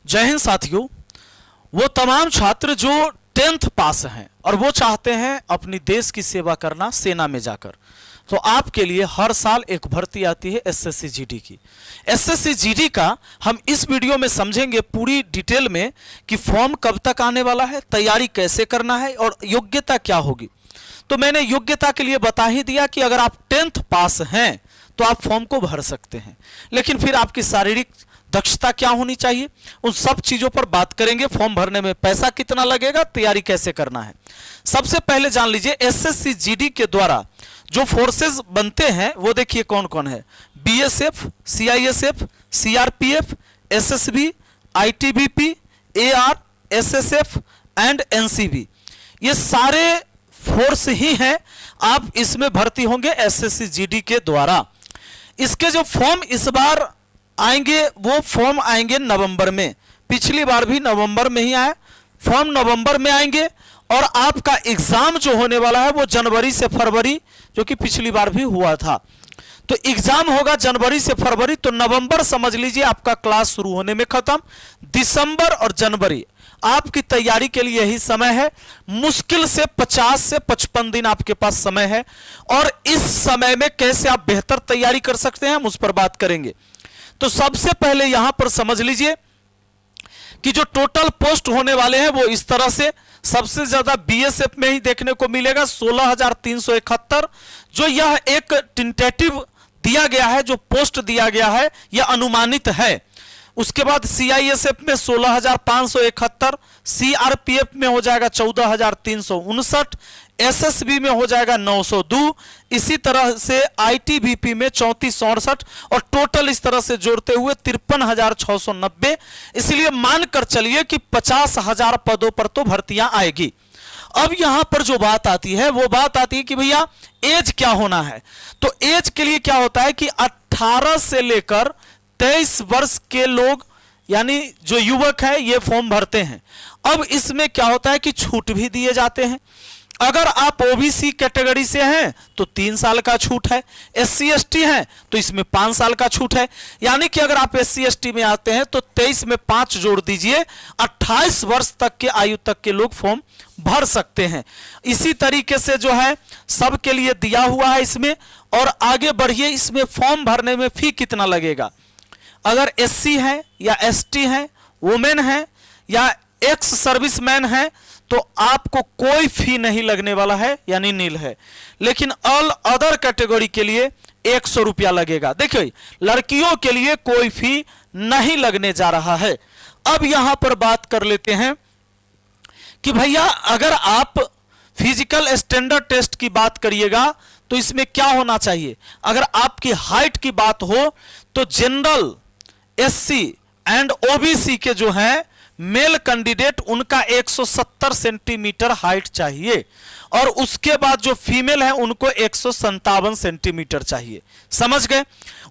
जय हिंद साथियों। वो तमाम छात्र जो 10th पास हैं और वो चाहते हैं अपनी देश की सेवा करना सेना में जाकर, तो आपके लिए हर साल एक भर्ती आती है एसएससी जीडी की। एसएससी जीडी का हम इस वीडियो में समझेंगे पूरी डिटेल में कि फॉर्म कब तक आने वाला है, तैयारी कैसे करना है और योग्यता क्या होगी। तो मैंने योग्यता के लिए बता ही दिया कि अगर आप 10th पास हैं तो आप फॉर्म को भर सकते हैं, लेकिन फिर आपकी शारीरिक दक्षता क्या होनी चाहिए, उन सब चीजों पर बात करेंगे। फॉर्म भरने में पैसा कितना लगेगा, तैयारी कैसे करना है। सबसे पहले जान लीजिए एसएससी जीडी के द्वारा जो फोर्सेस बनते हैं वो देखिए कौन कौन है। BSF, CISF, CRPF, SSB, ITBP, AR, SSF and NCB, ये सारे फोर्स ही हैं। आप इसमें भर्ती होंगे एसएससी जीडी के द्वारा। इसके जो फॉर्म इस बार आएंगे वो फॉर्म आएंगे नवंबर में। पिछली बार भी नवंबर में ही आया, फॉर्म नवंबर में आएंगे और आपका एग्जाम जो होने वाला है वो जनवरी से फरवरी, जो कि पिछली बार भी हुआ था। तो एग्जाम होगा जनवरी से फरवरी, तो नवंबर समझ लीजिए आपका क्लास शुरू होने में खत्म। दिसंबर और जनवरी आपकी तैयारी के लिए यही समय है। मुश्किल से 50 से 55 दिन आपके पास समय है और इस समय में कैसे आप बेहतर तैयारी कर सकते हैं हम उस पर बात करेंगे। तो सबसे पहले यहां पर समझ लीजिए कि जो टोटल पोस्ट होने वाले हैं वो इस तरह से, सबसे ज्यादा बीएसएफ में ही देखने को मिलेगा 16,371, जो यह एक टेंटेटिव दिया गया है, जो पोस्ट दिया गया है यह अनुमानित है। उसके बाद सीआईएसएफ में 16,571, सीआरपीएफ में हो जाएगा 14,359, एसएसबी में हो जाएगा 902, इसी तरह से आईटीबीपी में 3468 और टोटल इस तरह से जोड़ते हुए 53,690। इसलिए मानकर चलिए कि 50,000 पदों पर तो भर्तियां आएगी। अब यहां पर जो बात आती है वो बात आती है कि भैया एज क्या होना है। तो एज के लिए क्या होता है कि 18 से लेकर 23 वर्ष के लोग यानी जो युवक है ये फॉर्म भरते हैं। अब इसमें क्या होता है कि छूट भी दिए जाते हैं। अगर आप ओबीसी कैटेगरी से हैं तो 3 साल का छूट है, एससी एसटी हैं तो इसमें 5 साल का छूट है। यानी कि अगर आप एससी एसटी में आते हैं तो 23 में 5 जोड़ दीजिए, 28 वर्ष तक के आयु तक के लोग फॉर्म भर सकते हैं। इसी तरीके से जो है सबके लिए दिया हुआ है इसमें। और आगे बढ़िए, इसमें फॉर्म भरने में फी कितना लगेगा। अगर एससी है या एसटी है, वुमेन है या एक्स सर्विसमैन है तो आपको कोई फी नहीं लगने वाला है, यानी नील है। लेकिन ऑल अदर कैटेगरी के लिए 100 रुपया लगेगा। देखिए लड़कियों के लिए कोई फी नहीं लगने जा रहा है। अब यहां पर बात कर लेते हैं कि भैया अगर आप फिजिकल स्टैंडर्ड टेस्ट की बात करिएगा तो इसमें क्या होना चाहिए। अगर आपकी हाइट की बात हो तो जनरल, एससी एंड ओबीसी के जो हैं मेल कैंडिडेट उनका 170 सेंटीमीटर हाइट चाहिए और उसके बाद जो फीमेल है उनको 157 सेंटीमीटर चाहिए। समझ गए।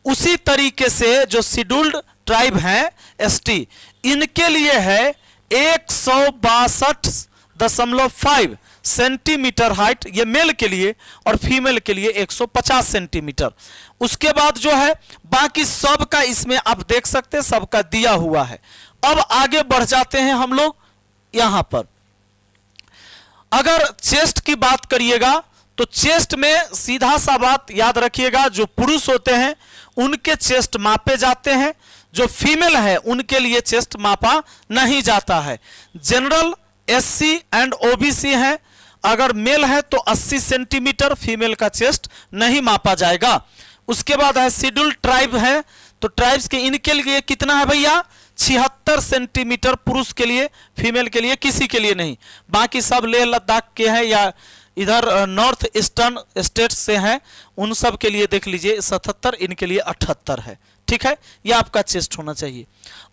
उसी तरीके से जो शेड्यूल्ड ट्राइब हैं एसटी, इनके लिए है 162.5 सेंटीमीटर हाइट, ये मेल के लिए, और फीमेल के लिए 150 सेंटीमीटर। उसके बाद जो है बाकी सबका इसमें आप देख सकते हैं सबका दिया हुआ है। अब आगे बढ़ जाते हैं हम लोग। यहां पर अगर चेस्ट की बात करिएगा तो चेस्ट में सीधा सा बात याद रखिएगा, जो पुरुष होते हैं उनके चेस्ट मापे जाते हैं, जो फीमेल है उनके लिए चेस्ट मापा नहीं जाता है। जनरल, एससी एंड ओबीसी है, अगर मेल है तो 80 सेंटीमीटर, फीमेल का चेस्ट नहीं मापा जाएगा। उसके बाद है शेड्यूल ट्राइब है, तो ट्राइब्स के इनके लिए कितना है भैया 76 सेंटीमीटर पुरुष के लिए, फीमेल के लिए किसी के लिए नहीं। बाकी सब लेह लद्दाख के हैं या इधर नॉर्थ ईस्टर्न स्टेट्स से हैं, उन सब के लिए देख लीजिए 77, इनके लिए 78 है। ठीक है, यह आपका चेस्ट होना चाहिए।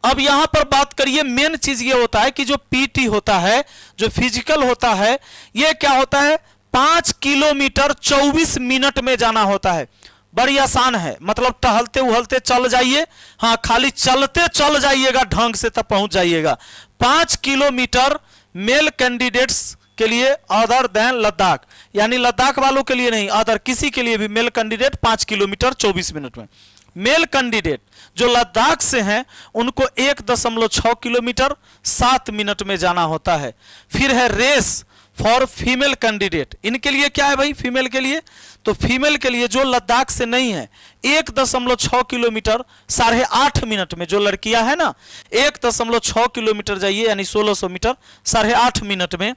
अब यहां पर बात करिए, मेन चीज ये होता है कि जो पीटी होता है, जो फिजिकल होता है, यह क्या होता है 5 किलोमीटर 24 मिनट में जाना होता है। बड़ी आसान है, मतलब टहलते उहलते चल जाइए, हाँ खाली चलते चल जाइएगा ढंग से तब पहुंच जाइएगा। 5 किलोमीटर मेल कैंडिडेट्स के लिए अदर देन लद्दाख, यानी लद्दाख वालों के लिए नहीं, अदर किसी के लिए भी मेल कैंडिडेट 5 किलोमीटर 24 मिनट में। मेल कैंडिडेट जो लद्दाख से हैं उनको 1.6 किलोमीटर 7 मिनट में जाना होता है। फिर है रेस फॉर फीमेल कैंडिडेट, इनके लिए क्या है भाई, फीमेल के लिए, तो फीमेल के लिए जो लद्दाख से नहीं है 1.6 किलोमीटर 8.5 मिनट में, जो लड़कियां है ना 1.6 किलोमीटर जाइए यानी 1600 मीटर 8.5 मिनट में।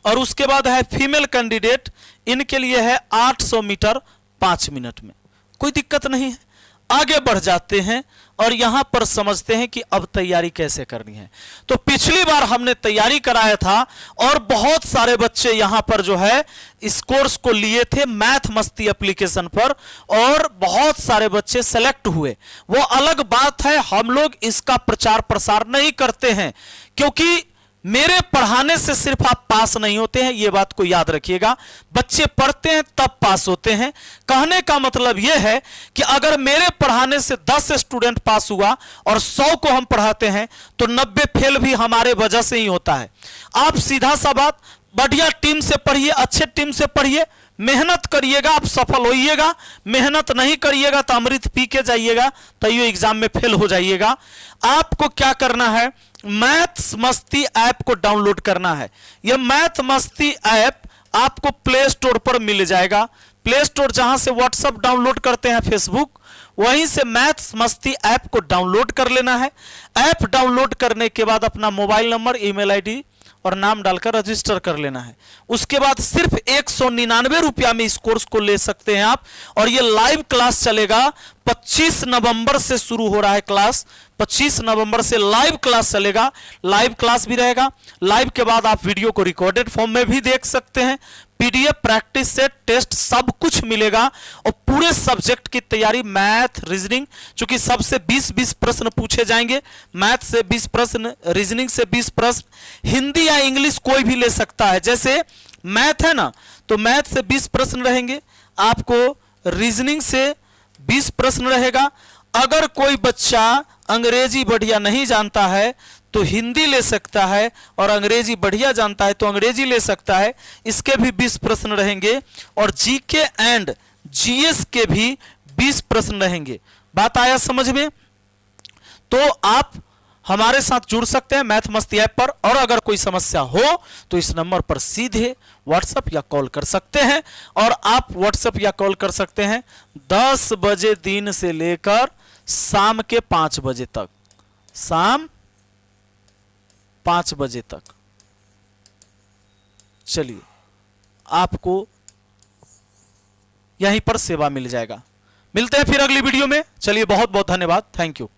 और उसके बाद है फीमेल कैंडिडेट, इनके लिए है 800 मीटर 5 मिनट में। कोई दिक्कत नहीं है। आगे बढ़ जाते हैं और यहां पर समझते हैं कि अब तैयारी कैसे करनी है। तो पिछली बार हमने तैयारी कराया था और बहुत सारे बच्चे यहां पर जो है इस कोर्स को लिए थे मैथ मस्ती एप्लीकेशन पर, और बहुत सारे बच्चे सेलेक्ट हुए। वो अलग बात है, हम लोग इसका प्रचार प्रसार नहीं करते हैं, क्योंकि मेरे पढ़ाने से सिर्फ आप पास नहीं होते हैं, यह बात को याद रखिएगा। बच्चे पढ़ते हैं तब पास होते हैं। कहने का मतलब यह है कि अगर मेरे पढ़ाने से 10 स्टूडेंट पास हुआ और 100 को हम पढ़ाते हैं तो 90 फेल भी हमारे वजह से ही होता है। आप सीधा सा बात, बढ़िया टीम से पढ़िए, अच्छे टीम से पढ़िए, मेहनत करिएगा, आप सफल होइएगा। मेहनत नहीं करिएगा तो अमृत पी के जाइएगा, तैयो एग्जाम में फेल हो जाइएगा। आपको क्या करना है, मैथ्स मस्ती ऐप को डाउनलोड करना है। यह मैथ मस्ती ऐप आपको प्ले स्टोर पर मिल जाएगा। प्ले स्टोर जहां से व्हाट्सएप डाउनलोड करते हैं, फेसबुक, वहीं से मैथ्स मस्ती ऐप को डाउनलोड कर लेना है। ऐप डाउनलोड करने के बाद अपना मोबाइल नंबर, ईमेल आईडी और नाम डालकर रजिस्टर कर लेना है। उसके बाद सिर्फ 199 रुपया में इस कोर्स को ले सकते हैं आप। और ये लाइव क्लास चलेगा, 25 नवंबर से शुरू हो रहा है क्लास, 25 नवंबर से लाइव क्लास चलेगा। लाइव क्लास भी रहेगा, लाइव के बाद आप वीडियो को रिकॉर्डेड फॉर्म में भी देख सकते हैं। पीडीएफ, प्रैक्टिस सेट, टेस्ट सब कुछ मिलेगा। और पूरे सब्जेक्ट की तैयारी, मैथ, रीजनिंग, चूंकि सबसे 20-20 प्रश्न पूछे जाएंगे, मैथ से 20 प्रश्न, रीजनिंग से 20 प्रश्न, हिंदी या इंग्लिश कोई भी ले सकता है। जैसे मैथ है ना, तो मैथ से 20 प्रश्न रहेंगे, आपको रीजनिंग से 20 प्रश्न रहेगा। अगर कोई बच्चा अंग्रेजी बढ़िया नहीं जानता है तो हिंदी ले सकता है, और अंग्रेजी बढ़िया जानता है तो अंग्रेजी ले सकता है। इसके भी 20 प्रश्न रहेंगे, और जीके एंड जीएस के भी 20 प्रश्न रहेंगे। बात आया समझ में? तो आप हमारे साथ जुड़ सकते हैं मैथ मस्ती ऐप पर, और अगर कोई समस्या हो तो इस नंबर पर सीधे व्हाट्सएप या कॉल कर सकते हैं। और आप व्हाट्सएप या कॉल कर सकते हैं 10 बजे दिन से लेकर शाम के 5 बजे तक, शाम 5 बजे तक। चलिए, आपको यहीं पर सेवा मिल जाएगा। मिलते हैं फिर अगली वीडियो में। चलिए, बहुत बहुत धन्यवाद, थैंक यू।